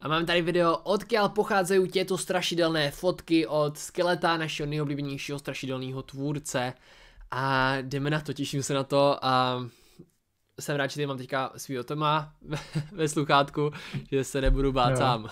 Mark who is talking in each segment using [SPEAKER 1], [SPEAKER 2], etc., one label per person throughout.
[SPEAKER 1] A mám tady video, odkiaľ pochádzajú tieto strašidelné fotky od Skeleta, našeho nejoblíbenějšího strašidelného tvůrce. A jdeme na to, těším se na to a jsem rád, že tady mám teďka svýho Toma ve sluchátku, že se nebudu bát sám.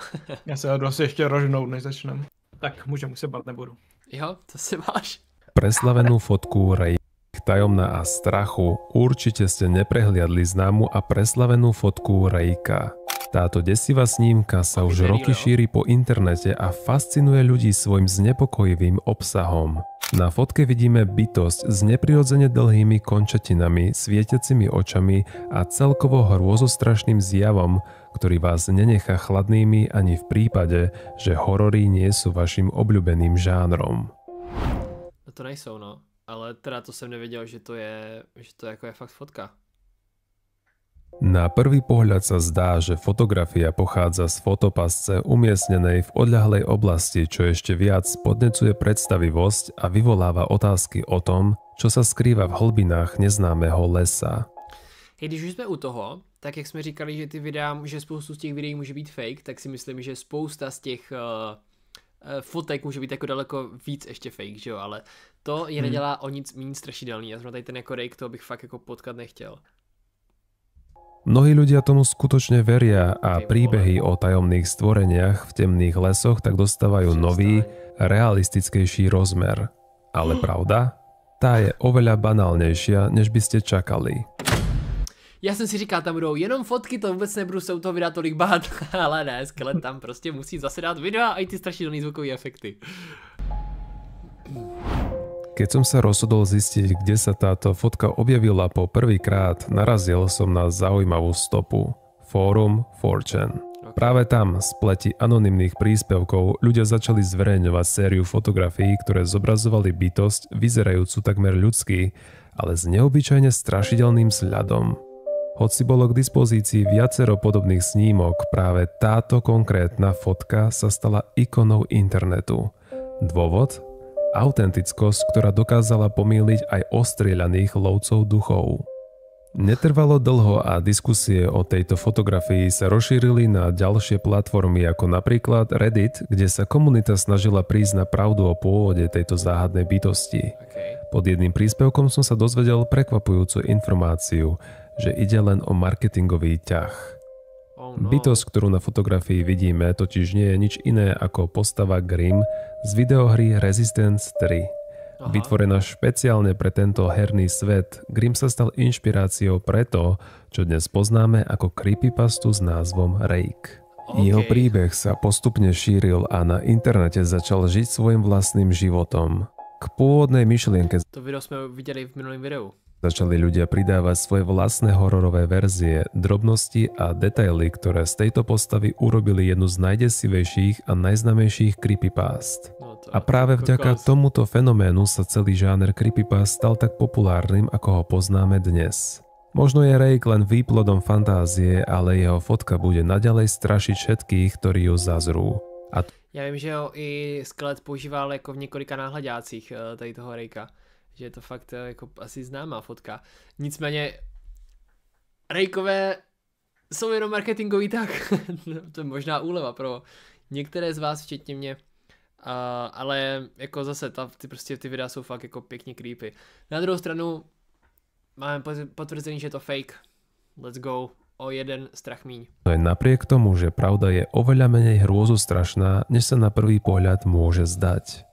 [SPEAKER 2] Já se jdu asi ještě rožnout, než začnem. Tak můžeme, už se bát nebudu.
[SPEAKER 1] Jo, to si máš.
[SPEAKER 3] Preslavenú fotku Rejk, tajomná a strachu, určite ste neprehliadli známu a preslavenú fotku Rejka. Táto desivá snímka sa už roky šíri po internete a fascinuje ľudí svojim znepokojivým obsahom. Na fotke vidíme bytosť s neprirodzene dlhými končatinami, svietiacimi očami a celkovo hrôzostrašným zjavom, ktorý vás nenechá chladnými ani v prípade, že horory nie sú vašim obľúbeným žánrom.
[SPEAKER 1] No to nejsou, no. Ale teda to jsem nevěděl, že to je jako je fakt fotka.
[SPEAKER 3] Na prvý pohľad sa zdá, že fotografia pochádza z fotopasce umiestnenej v odľahlej oblasti, čo ešte viac podnecuje predstavivosť a vyvoláva otázky o tom, čo sa skrýva v hlbinách neznámého lesa.
[SPEAKER 1] Když už jsme u toho, tak jak jsme říkali, že ty videa, že spoustu z těch videí může být fake, tak si myslím, že spousta z těch fotek může být jako daleko víc ještě fake, že jo, ale to je nedělá o nic méně strašidelný. Já jsem tady ten jako Rejk, toho bych fakt jako potkat nechtěl.
[SPEAKER 3] Mnohí ľudia tomu skutočne veria a príbehy o tajomných stvoreniach v temných lesoch tak dostávajú nový, realistickejší rozmer. Ale pravda? Tá je oveľa banálnejšia, než by ste čakali.
[SPEAKER 1] Já jsem si říkal, tam budou jenom fotky, to vůbec nebudu se u toho videa tolik bát, ale ne, Skelet tam prostě musí zase dát videa a i ty strašidelný zvukové efekty.
[SPEAKER 3] Keď som sa rozhodol zistiť, kde sa táto fotka objavila po prvýkrát, narazil som na zaujímavú stopu. Fórum 4chan. Práve tam, z pleti anonymných príspevkov, ľudia začali zverejňovať sériu fotografií, ktoré zobrazovali bytosť, vyzerajúcu takmer ľudský, ale s neobyčajne strašidelným vzhľadom. Hoci bolo k dispozícii viacero podobných snímok, práve táto konkrétna fotka sa stala ikonou internetu. Dôvod? Autentickosť, ktorá dokázala pomýliť aj ostrieľaných lovcov duchov. Netrvalo dlho a diskusie o tejto fotografii sa rozšírili na ďalšie platformy ako napríklad Reddit, kde sa komunita snažila prísť na pravdu o pôvode tejto záhadnej bytosti. Pod jedným príspevkom som sa dozvedel prekvapujúcu informáciu, že ide len o marketingový ťah. Bytosť, ktorú na fotografii vidíme, totiž nie je nič iné ako postava Grimm z videohry Resistance 3. Vytvorená špeciálne pre tento herný svet, Grimm sa stal inšpiráciou pre to, čo dnes poznáme ako creepypastu s názvom Rejk. Jeho príbeh sa postupne šíril a na internete začal žiť svojim vlastným životom. K pôvodnej myšlienke
[SPEAKER 1] To video jsme viděli v minulém videu.
[SPEAKER 3] Začali ľudia pridávať svoje vlastné hororové verzie, drobnosti a detaily, ktoré z tejto postavy urobili jednu z najdesivejších a najznámejších creepypast. A práve vďaka tomuto fenoménu sa celý žáner creepypast stal tak populárnym, ako ho poznáme dnes. Možno je Rejk len výplodom fantázie, ale jeho fotka bude naďalej strašiť všetkých, ktorí ju zazrú.
[SPEAKER 1] Já vím, že ho i Skelet používal jako v několika náhledácích tady toho Rejka. Že je to fakt jako asi známá fotka. Nicméně Rejkové jsou jenom marketingový, tak to je možná úleva pro některé z vás, včetně mě. Ale jako zase ty videa jsou fakt jako pěkně creepy. Na druhou stranu máme potvrzený, že je to fake. Let's go. O jeden strach míň.
[SPEAKER 3] Aj napriek tomu, že pravda je oveľa menej hrôzostrašná, než sa na prvý pohľad môže zdať.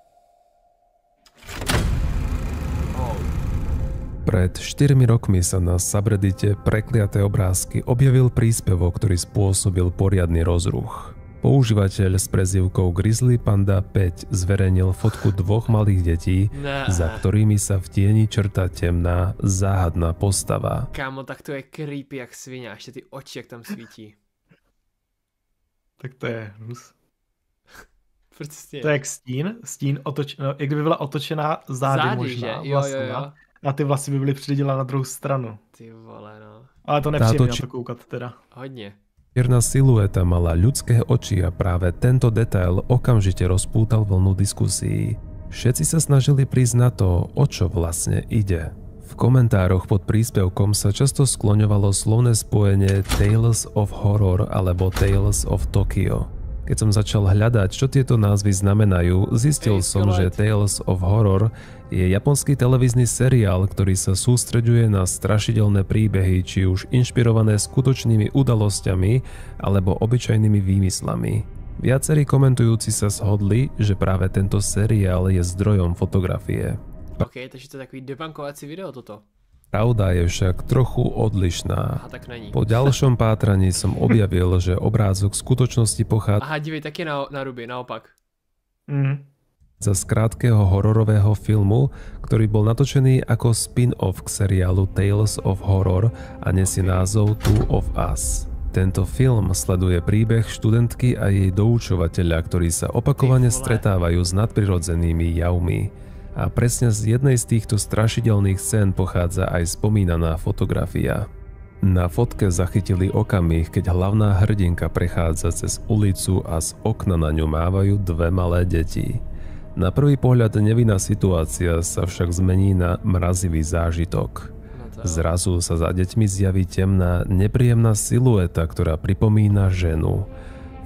[SPEAKER 3] Pred 4 rokmi sa na subreddite Prekliaté obrázky objavil príspevok, ktorý spôsobil poriadny rozruch. Používateľ s prezývkou Grizzly Panda 5 zverejnil fotku dvoch malých detí, za ktorými sa v tieni črta temná, záhadná postava.
[SPEAKER 1] Kámo, tak to je creepy jak svině, ještě ty oči, jak tam svítí.
[SPEAKER 2] Tak to je hnus.
[SPEAKER 1] Prostě.
[SPEAKER 2] To je jak stín jak kdyby byla otočená zády možná.
[SPEAKER 1] Že? Jo.
[SPEAKER 2] A ty vlasy by byly přidělány na druhou stranu.
[SPEAKER 1] Ty vole, no.
[SPEAKER 2] Ale to nepříjemné na to koukat teda.
[SPEAKER 1] Hodně.
[SPEAKER 3] Čierna silueta mala ľudské oči a práve tento detail okamžite rozpútal vlnu diskusí. Všetci sa snažili prísť na to, o čo vlastne ide. V komentároch pod príspevkom sa často skloňovalo slovné spojenie Tales of Horror alebo Tales of Tokyo. Keď som začal hľadať, čo tieto názvy znamenajú, zistil som, že Tales of Horror je japonský televízny seriál, ktorý sa sústreďuje na strašidelné príbehy, či už inšpirované skutočnými udalosťami alebo obyčajnými výmyslami. Viacerí komentujúci sa shodli, že práve tento seriál je zdrojom fotografie.
[SPEAKER 1] OK, takže to je takový debunkovací video toto.
[SPEAKER 3] Pravda je však trochu odlišná.
[SPEAKER 1] Aha, tak není.
[SPEAKER 3] Po ďalšom pátraní som objavil, že obrázok v skutočnosti pochádza
[SPEAKER 1] Aha, dívej, taky na ruby, naopak.
[SPEAKER 3] z krátkeho hororového filmu, ktorý bol natočený ako spin-off k seriálu Tales of Horror a nesie názov Two of Us. Tento film sleduje príbeh študentky a jej doučovateľa, ktorí sa opakovane stretávajú s nadprirodzenými javmi. A presne z jednej z týchto strašidelných scén pochádza aj spomínaná fotografia. Na fotke zachytili okamih, keď hlavná hrdinka prechádza cez ulicu a z okna na ňu mávajú dve malé deti. Na prvý pohľad nevinná situácia sa však zmení na mrazivý zážitok. Zrazu sa za deťmi zjaví temná, nepríjemná silueta, ktorá pripomína ženu.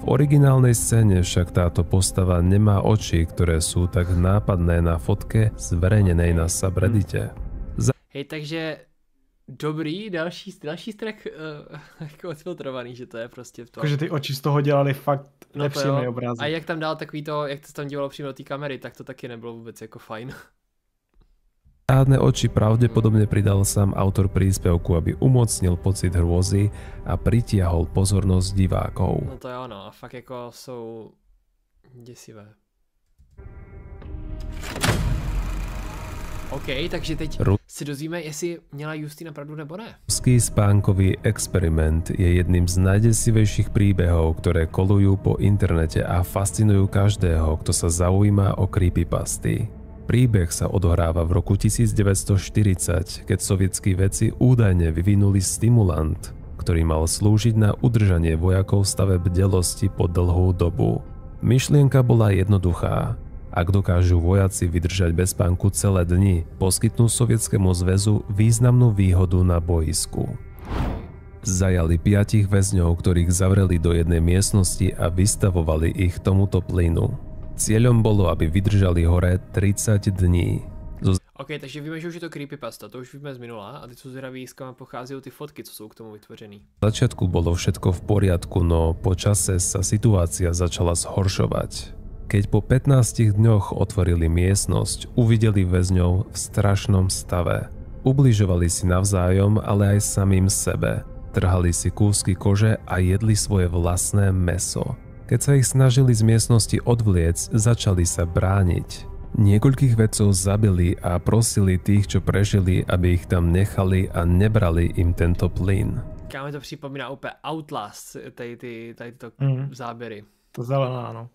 [SPEAKER 3] V originálnej scéne však táto postava nemá oči, ktoré sú tak nápadné na fotke zverejnenej na subreddite.
[SPEAKER 1] Hej, takže dobrý, další track jako odfiltrovaný, že to je prostě v tom.
[SPEAKER 2] Takže ty oči z toho dělali fakt nepříjemný obrázek.
[SPEAKER 1] A jak tam dal takový to, jak to se tam dívalo přímo do té kamery, tak to taky nebylo vůbec jako fajn.
[SPEAKER 3] Rádne oči pravdepodobne pridal sám autor príspevku, aby umocnil pocit hrôzy a pritiahol pozornosť divákov.
[SPEAKER 1] No to je ono, a fakt jako jsou děsivé. OK, takže teď si dozvíme, jestli měla Justina pravdu nebo ne.
[SPEAKER 3] Ruský spánkový experiment je jedným z najdesivejších príbehov, ktoré kolujú po internete a fascinujú každého, kto sa zaujíma o creepypasty. Príbeh sa odohráva v roku 1940, keď sovietskí vedci údajne vyvinuli stimulant, ktorý mal slúžiť na udržanie vojakov v stave bdelosti po dlhú dobu. Myšlienka bola jednoduchá. Ak dokážu vojaci vydržať bez spánku celé dni, poskytnú Sovietskému zväzu významnú výhodu na boisku. Zajali 5 väzňov, ktorých zavreli do jednej miestnosti a vystavovali ich tomuto plynu. Cieľom bolo, aby vydržali hore 30 dní.
[SPEAKER 1] OK, takže víme, že už je to creepypasta, to už víme z minula a teď jsou zvědaví, z kam pocházejí ty fotky, co jsou k tomu vytvořený.
[SPEAKER 3] V začiatku bolo všetko v poriadku, no po čase sa situácia začala zhoršovať. Keď po 15 dňoch otvorili miestnosť, uvideli väzňov v strašnom stave. Ubližovali si navzájom, ale aj samým sebe. Trhali si kúsky kože a jedli svoje vlastné mäso. Keď sa ich snažili z miestnosti odvliec, začali sa brániť. Niekoľkých vedcov zabili a prosili tých, čo prežili, aby ich tam nechali a nebrali im tento plyn.
[SPEAKER 1] Kámo, to připomíná úplně Outlast, tady tyto záběry.
[SPEAKER 2] To zelená, áno.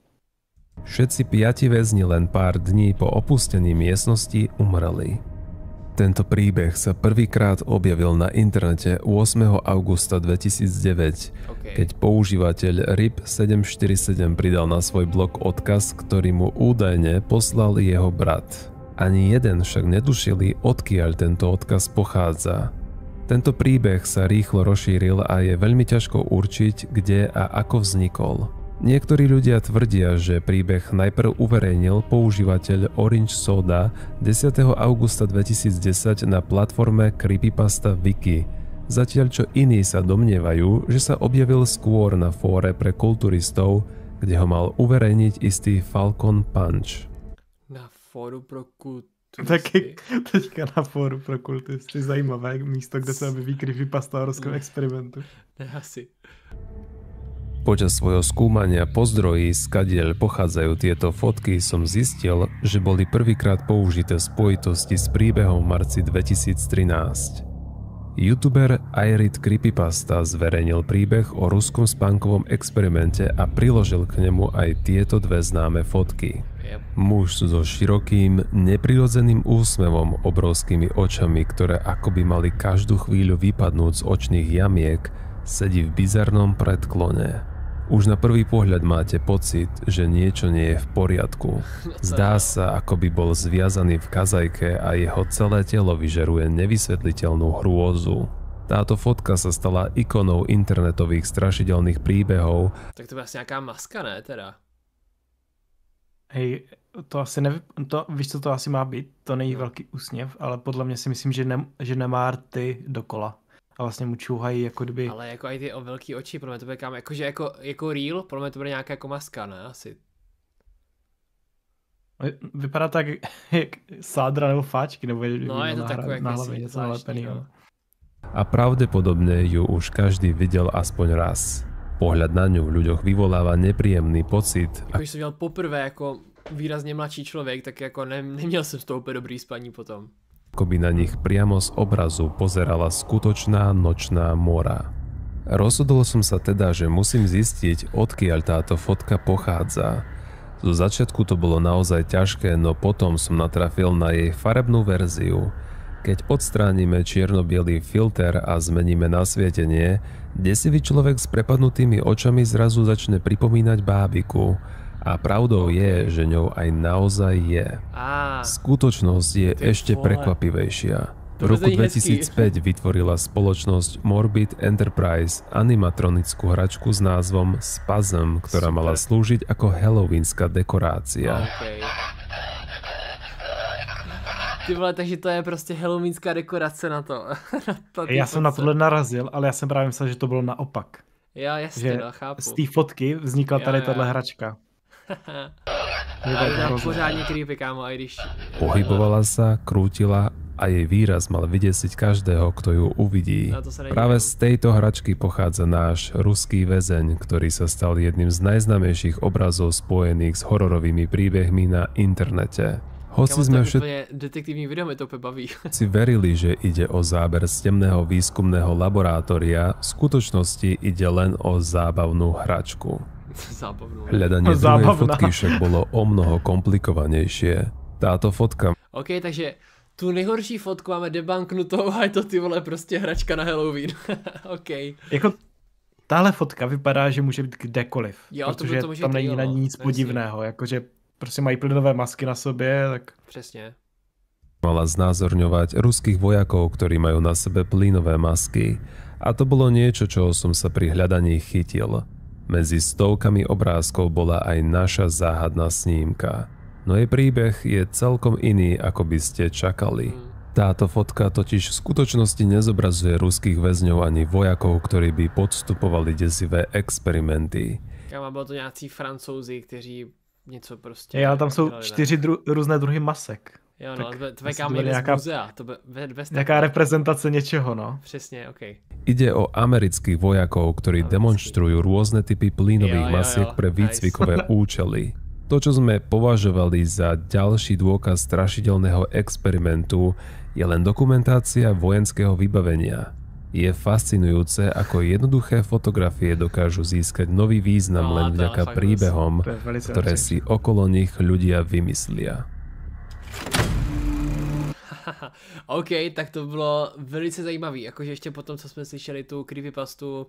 [SPEAKER 3] Všetci 5 väzni len pár dní po opustení miestnosti umreli. Tento príbeh sa prvýkrát objavil na internete 8. augusta 2009, keď používateľ RIP747 pridal na svoj blog odkaz, ktorý mu údajne poslal jeho brat. Ani jeden však netušili, odkiaľ tento odkaz pochádza. Tento príbeh sa rýchlo rozšíril a je veľmi ťažko určiť, kde a ako vznikol. Niektorí ľudia tvrdia, že príbeh najprv uverejnil používateľ Orange Soda 10. augusta 2010 na platforme Creepypasta Wiki, zatiaľ čo iní sa domnievajú, že sa objavil skôr na fóre pre kulturistov, kde ho mal uverejniť istý Falcon Punch.
[SPEAKER 1] Na fóru pro kulturisty?
[SPEAKER 2] Taky teďka na fóru pro kulturisty, zajímavé místo, kde sa objeví Creepypasta o ruskom experimentu.
[SPEAKER 1] Ne, asi.
[SPEAKER 3] Počas svojho skúmania po zdroji, skadiaľ pochádzajú tieto fotky, som zistil, že boli prvýkrát použité v spojitosti s príbehom v marci 2013. YouTuber Irit Creepypasta zverejnil príbeh o ruskom spánkovom experimente a priložil k nemu aj tieto dve známe fotky. Muž so širokým, neprirodzeným úsmevom, obrovskými očami, ktoré akoby mali každú chvíľu vypadnúť z očných jamiek, sedí v bizarnom predklone. Už na prvý pohľad máte pocit, že niečo nie je v poriadku. Zdá sa, ako by bol zviazaný v kazajke a jeho celé telo vyžeruje nevysvetliteľnú hrôzu. Táto fotka sa stala ikonou internetových strašidelných príbehov.
[SPEAKER 1] Tak to bude asi nějaká maska, ne teda?
[SPEAKER 2] Hej, to asi víš, co to asi má být? To není velký úsměv, ale podle mě si myslím, že nemá rty dokola. A vlastně mu čuhají jako kdyby...
[SPEAKER 1] Ale jako i ty o velký oči, pro mě to bude kámo, jakože jako real, pro mě to bude nějaká jako maska, ne? Asi.
[SPEAKER 2] Vypadá tak jak sádra nebo fáčky, nebo
[SPEAKER 1] no, je to takové
[SPEAKER 2] na hlavě něco nalepeného.
[SPEAKER 3] A pravdepodobne ju už každý videl aspoň raz. Pohľad na ňu v ľuďoch vyvoláva nepríjemný pocit.
[SPEAKER 1] Když jsem dělal poprvé jako výrazně mladší člověk, tak jako neměl jsem z toho úplně dobrý spaní potom.
[SPEAKER 3] Ako by na nich priamo z obrazu pozerala skutočná nočná mora. Rozhodol som sa teda, že musím zistiť, odkiaľ táto fotka pochádza. Zo začiatku to bolo naozaj ťažké, no potom som natrafil na jej farebnú verziu. Keď odstránime čierno-bielý filter a zmeníme nasvietenie, desivý človek s prepadnutými očami zrazu začne pripomínať bábiku. A pravdou je, že ňou aj naozaj je. Skutočnosť je ešte prekvapivejšia. V roku 2005 vytvorila spoločnosť Morbid Enterprise animatronickú hračku s názvom Spasm, ktorá mala slúžiť ako halloweenská dekorácia.
[SPEAKER 1] Ty vole, takže to je prostě halloweenská dekorace na to.
[SPEAKER 2] Já jsem na tohle narazil, ale já jsem právě myslel, že to bylo naopak.
[SPEAKER 1] Já jasně,
[SPEAKER 2] že
[SPEAKER 1] no, chápu.
[SPEAKER 2] Z té fotky vznikla tady tahle hračka.
[SPEAKER 1] Ale pořádně creepy, kámo, aj když...
[SPEAKER 3] Pohybovala sa, krútila a jej výraz mal vydesiť každého, kto ju uvidí. Práve z tejto hračky pochádza náš ruský väzeň, ktorý sa stal jedným z najznámejších obrazov spojených s hororovými príbehmi na internete. Hoci sme
[SPEAKER 1] detektívny video mi to baví.
[SPEAKER 3] Si verili, že ide o záber z temného výskumného laboratória, v skutočnosti ide len o zábavnú hračku. Hľadanie druhej fotky však bolo o mnoho komplikovanejšie. Táto fotka...
[SPEAKER 1] OK, takže tu nejhorší fotku máme debunknutou a je to ty vole prostě hračka na Halloween. OK.
[SPEAKER 2] Jako tahle fotka vypadá, že může být kdekoliv,
[SPEAKER 1] jo,
[SPEAKER 2] protože to tam není na ní nic podivného, jakože prostě mají plynové masky na sobě, tak...
[SPEAKER 1] Přesně.
[SPEAKER 3] Mala znázorňovať ruských vojakov, ktorí majú na sebe plynové masky. A to bolo niečo, čoho som sa pri hľadaní chytil. Medzi stovkami obrázkov bola aj naša záhadná snímka. No jej príbeh je celkom iný, ako by ste čakali. Táto fotka totiž v skutočnosti nezobrazuje ruských väzňov ani vojakov, ktorí by podstupovali desivé experimenty.
[SPEAKER 1] Kámo, bylo to nějací Francouzi, kteří něco prostě...
[SPEAKER 2] Ja, tam sú 4 různé druhy masek.
[SPEAKER 1] Jo, no, to je kámo z muzea.
[SPEAKER 2] Nejaká reprezentace niečoho, no.
[SPEAKER 1] Přesně, OK.
[SPEAKER 3] Ide o amerických vojakov, ktorí demonštrujú rôzne typy plynových masiek pre výcvikové účely. To, čo sme považovali za ďalší dôkaz strašidelného experimentu, je len dokumentácia vojenského vybavenia. Je fascinujúce, ako jednoduché fotografie dokážu získať nový význam len vďaka príbehom, ktoré si okolo nich ľudia vymyslia.
[SPEAKER 1] OK, tak to bylo velice zajímavý, jakože ještě potom, co jsme slyšeli tu creepypastu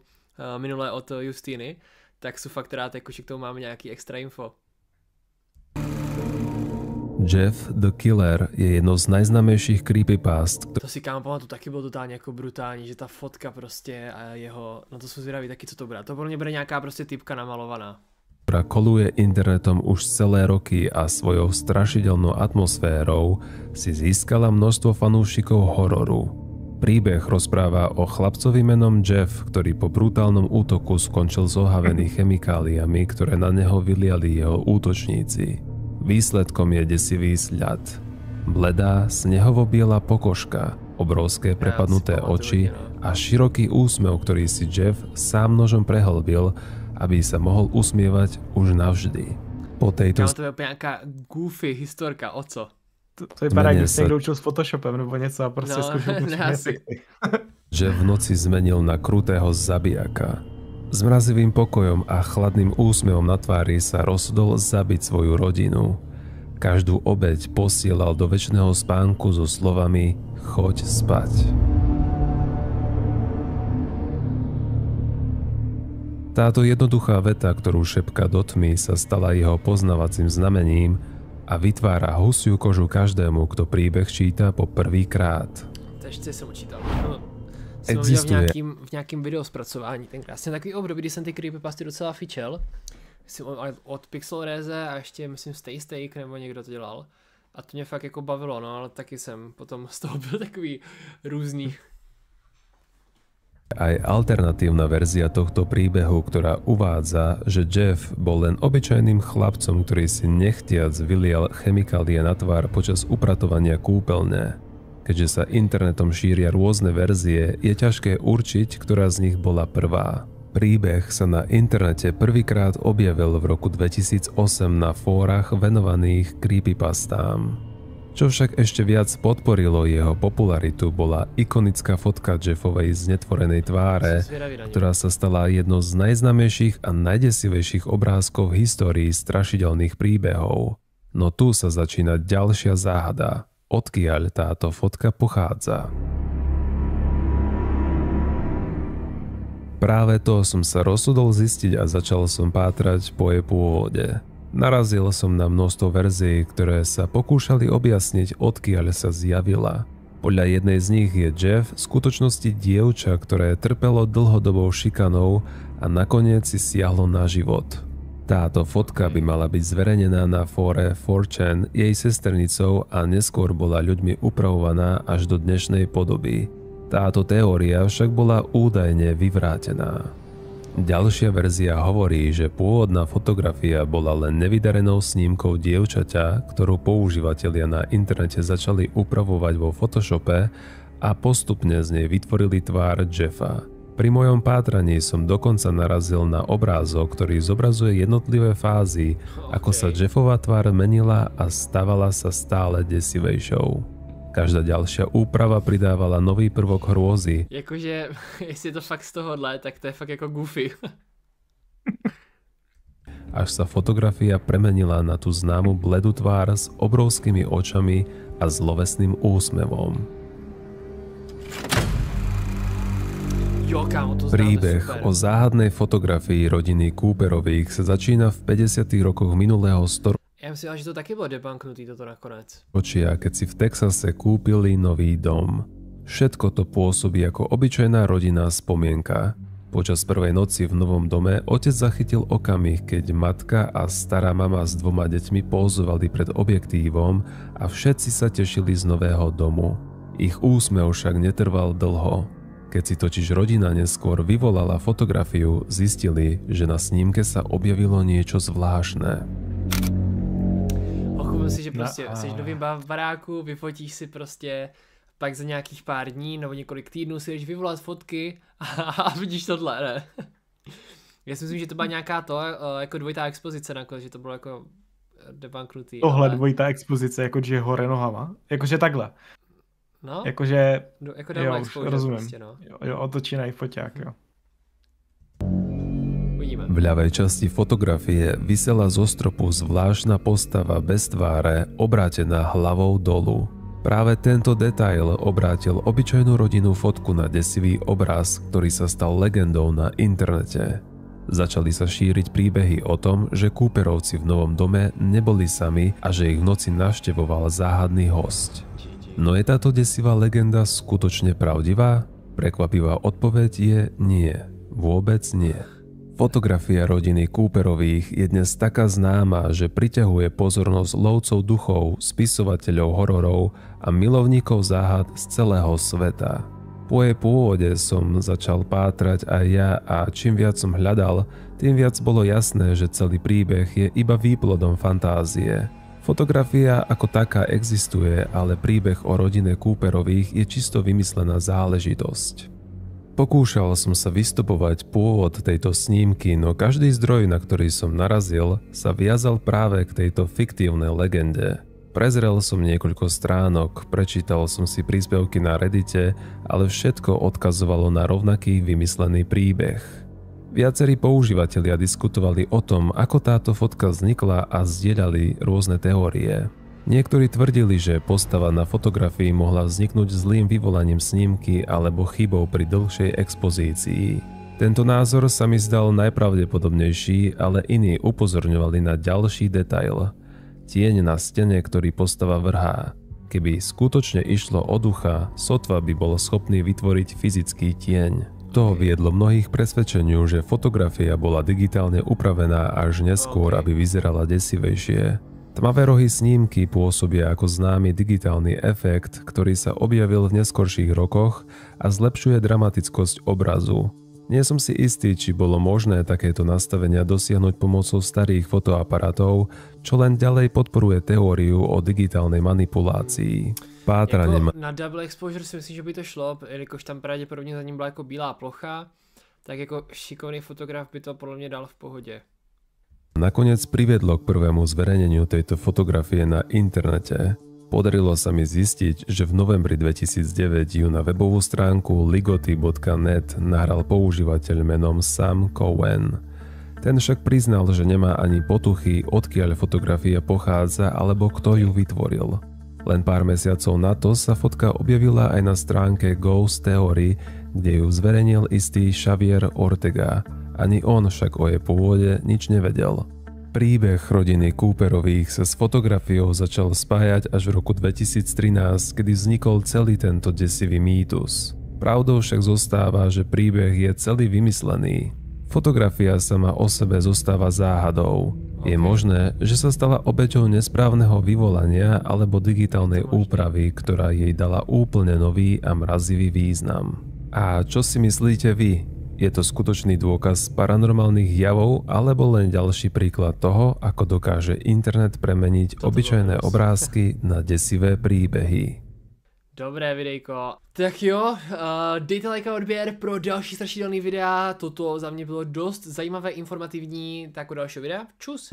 [SPEAKER 1] minule od Justiny, tak jsou fakt rád, jakože k tomu máme nějaký extra info.
[SPEAKER 3] Jeff the Killer je jednou z najznámejších creepypast.
[SPEAKER 1] To si kámo pamatuju, taky bylo totálně jako brutální, že ta fotka prostě a jeho, no to jsou zvědaví taky, co to bude. To pro mě bude nějaká prostě typka namalovaná.
[SPEAKER 3] Ktorá koluje internetom už celé roky a svojou strašidelnou atmosférou si získala množstvo fanúšikov hororu. Príbeh rozpráva o chlapcovi menom Jeff, ktorý po brutálnom útoku skončil zohavený chemikáliami, ktoré na neho vyliali jeho útočníci. Výsledkom je desivý sľad. Bledá, snehovo-biela pokožka, obrovské prepadnuté oči a široký úsmev, ktorý si Jeff sám nožom prehlbil, aby sa mohol usmievať už navždy. Po tejto...
[SPEAKER 1] Kámo, to je úplne nejaká goofy historka, o co?
[SPEAKER 2] To vypadá, když sa niekto učil s Photoshopem nebo něco a prostě skúšal
[SPEAKER 3] Že v noci zmenil na krutého zabijaka. S mrazivým pokojom a chladným úsmevom na tvári sa rozhodol zabiť svoju rodinu. Každú obeť posielal do večného spánku so slovami choď spať. Táto jednoduchá veta, ktorú šepka do tmy, sa stala jeho poznávacím znamením a vytvára husiu kožu každému, kto príbeh číta po prvýkrát.
[SPEAKER 1] To ještě jsem učítal. Jsem existuje v nějakým videospracování tenkrát. Jsem takový období, kdy jsem ty creepypasty docela fičel. Jsem od Pixel Reze a ještě myslím Stay nebo někdo to dělal. A to mě fakt jako bavilo, no, ale taky jsem potom z toho byl takový různý.
[SPEAKER 3] Aj alternatívna verzia tohto príbehu, ktorá uvádza, že Jeff bol len obyčajným chlapcom, ktorý si nechtiac vylial chemikálie na tvár počas upratovania kúpeľne. Keďže sa internetom šíria rôzne verzie, je ťažké určiť, ktorá z nich bola prvá. Príbeh sa na internete prvýkrát objavil v roku 2008 na fórach venovaných creepypastám. Čo však ešte viac podporilo jeho popularitu, bola ikonická fotka Jeffovej znetvorenej tváre, ktorá sa stala jednou z najznámejších a najdesivejších obrázkov v histórii strašidelných príbehov. No tu sa začína ďalšia záhada. Odkiaľ táto fotka pochádza? Práve to som sa rozhodol zistiť a začal som pátrať po jej pôvode. Narazil som na množstvo verzií, ktoré sa pokúšali objasniť, odkiaľ sa zjavila. Podľa jednej z nich je Jeff v skutočnosti dievča, ktoré trpelo dlhodobou šikanou a nakoniec si siahlo na život. Táto fotka by mala byť zverejnená na fóre 4chan jej sesternicou a neskôr bola ľuďmi upravovaná až do dnešnej podoby. Táto teória však bola údajne vyvrátená. Ďalšia verzia hovorí, že pôvodná fotografia bola len nevydarenou snímkou dievčaťa, ktorú používatelia na internete začali upravovať vo Photoshope a postupne z nej vytvorili tvár Jeffa. Pri mojom pátraní som dokonca narazil na obrázok, ktorý zobrazuje jednotlivé fázy, ako sa Jeffova tvár menila a stávala sa stále desivejšou. Každá ďalšia úprava pridávala nový prvok hrôzy.
[SPEAKER 1] Jakože, jestli je to fakt z tohohle, tak to je fakt jako goofy.
[SPEAKER 3] Až sa fotografia premenila na tú známu bledú tvár s obrovskými očami a zlovesným úsmevom.
[SPEAKER 1] Jo, kámo, to
[SPEAKER 3] príbeh o záhadnej fotografii rodiny Cooperových sa začína v 50. rokoch minulého storočia.
[SPEAKER 1] Ja myslím, že to taky bylo debunknutý toto nakonec.
[SPEAKER 3] Keď si v Texase kúpili nový dom. Všetko to pôsobí ako obyčajná rodinná spomienka. Počas prvej noci v novom dome otec zachytil okamih, keď matka a stará mama s 2 deťmi pózovali pred objektívom a všetci sa tešili z nového domu. Ich úsmev však netrval dlho. Keď si totiž rodina neskôr vyvolala fotografiu, zistili, že na snímke sa objavilo niečo zvláštne.
[SPEAKER 1] Si, že prostě jsi nový v baráku, vyfotíš si prostě, pak za nějakých pár dní nebo několik týdnů si jdeš vyvolat fotky a vidíš tohle, ne? Já si myslím, že to byla nějaká to, jako dvojitá expozice nakonec, že to bylo jako debunknutý.
[SPEAKER 2] Tohle ale... dvojitá expozice, jakože hore nohama, jakože takhle.
[SPEAKER 1] No?
[SPEAKER 2] Jakože,
[SPEAKER 1] jako
[SPEAKER 2] jo, už rozumím.
[SPEAKER 1] Prostě, no.
[SPEAKER 2] Jo, otočený foťák, jo.
[SPEAKER 3] V ľavej časti fotografie visela zo stropu zvláštna postava bez tváre, obrátená hlavou dolu. Práve tento detail obrátil obyčajnú rodinnú fotku na desivý obraz, ktorý sa stal legendou na internete. Začali sa šíriť príbehy o tom, že Cooperovci v novom dome neboli sami a že ich v noci navštevoval záhadný hosť. No je táto desivá legenda skutočne pravdivá? Prekvapivá odpoveď je nie. Vôbec nie. Fotografia rodiny Cooperových je dnes taká známa, že priťahuje pozornosť lovcov duchov, spisovateľov hororov a milovníkov záhad z celého sveta. Po jej pôvode som začal pátrať aj ja a čím viac som hľadal, tým viac bolo jasné, že celý príbeh je iba výplodom fantázie. Fotografia ako taká existuje, ale príbeh o rodine Cooperových je čisto vymyslená záležitosť. Pokúšal som sa vystupovať pôvod tejto snímky, no každý zdroj, na ktorý som narazil, sa viazal práve k tejto fiktívnej legende. Prezrel som niekoľko stránok, prečítal som si príspevky na Reddite, ale všetko odkazovalo na rovnaký vymyslený príbeh. Viacerí používatelia diskutovali o tom, ako táto fotka vznikla a zdieľali rôzne teórie. Niektorí tvrdili, že postava na fotografii mohla vzniknúť zlým vyvolaním snímky alebo chybou pri dlhšej expozícii. Tento názor sa mi zdal najpravdepodobnejší, ale iní upozorňovali na ďalší detail. Tieň na stene, ktorý postava vrhá. Keby skutočne išlo o ducha, sotva by bol schopný vytvoriť fyzický tieň. To viedlo mnohých presvedčeniu, že fotografia bola digitálne upravená až neskôr, aby vyzerala desivejšie. Tmavé rohy snímky pôsobia ako známy digitálny efekt, ktorý sa objavil v neskorších rokoch a zlepšuje dramatickosť obrazu. Nie som si istý, či bolo možné takéto nastavenia dosiahnuť pomocou starých fotoaparátov, čo len ďalej podporuje teóriu o digitálnej manipulácii. Pátranie
[SPEAKER 1] na double exposure si myslím, že by to šlo, jelikož tam pravděpodobně za ním byla jako bílá plocha, tak jako šikovný fotograf by to podle mě dal v pohodě.
[SPEAKER 3] Nakoniec priviedlo k prvému zverejneniu tejto fotografie na internete. Podarilo sa mi zistiť, že v novembri 2009 ju na webovú stránku ligoty.net nahral používateľ menom Sam Cohen. Ten však priznal, že nemá ani potuchy, odkiaľ fotografia pochádza alebo kto ju vytvoril. Len pár mesiacov na to sa fotka objavila aj na stránke Ghost Theory, kde ju zverejnil istý Xavier Ortega. Ani on však o jej pôvode nič nevedel. Príbeh rodiny Cooperových sa s fotografiou začal spájať až v roku 2013, kedy vznikol celý tento desivý mýtus. Pravdou však zostáva, že príbeh je celý vymyslený. Fotografia sama o sebe zostáva záhadou. Je možné, že sa stala obeťou nesprávneho vyvolania alebo digitálnej úpravy, ktorá jej dala úplne nový a mrazivý význam. A čo si myslíte vy? Je to skutočný dôkaz paranormálnych javov alebo len ďalší príklad toho, ako dokáže internet premeniť obyčajné obrázky na desivé príbehy?
[SPEAKER 1] Dobré videjko. Tak jo, dejte like a odběr pro další strašidelný videa. Toto za mě bylo dost zajímavé, informativní. Tak u dalšího videa. Čus.